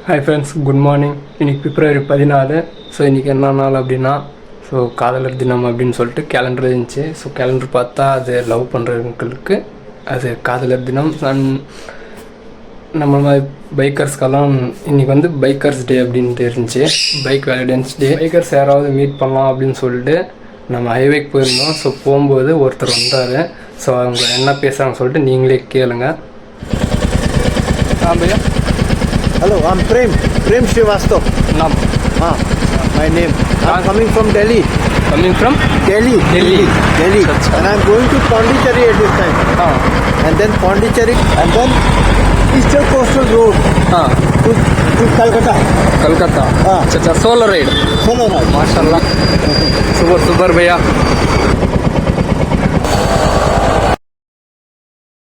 Hi friends, good morning. இன்றைக்கி பிப்ரவரி 14. So இன்றைக்கி என்ன நாள் அப்படின்னா, ஸோ காதலர் தினம் அப்படின்னு சொல்லிட்டு கேலண்டர் இருந்துச்சு. ஸோ கேலண்டர் பார்த்தா அது லவ் பண்ணுறவங்களுக்கு அது காதலர் தினம். நம்ம மாதிரி பைக்கர்ஸ்க்கெல்லாம் இன்றைக்கி வந்து பைக்கர்ஸ் டே அப்படின்ட்டு இருந்துச்சு. பைக் வேலிடன்ஸ் டே. பைக்கர்ஸ் யாராவது மீட் பண்ணலாம் அப்படின்னு சொல்லிட்டு நம்ம ஹைவேக்கு போயிருந்தோம். ஸோ போகும்போது ஒருத்தர் வந்தார். ஸோ அவங்க என்ன பேசுகிறாங்கன்னு சொல்லிட்டு நீங்களே கேளுங்க. பையா. Hello, I'm Prem Srivastav. Naam. My name. I'm coming from Delhi. Coming from? Delhi. Achha. And I'm going to Pondicherry at this time. And then Pondicherry, and then Eastern Coastal Road to Calcutta. Kolkata. हाँ. अच्छा, solo ride. Solo ride. माशाल्लाह. Super भैया.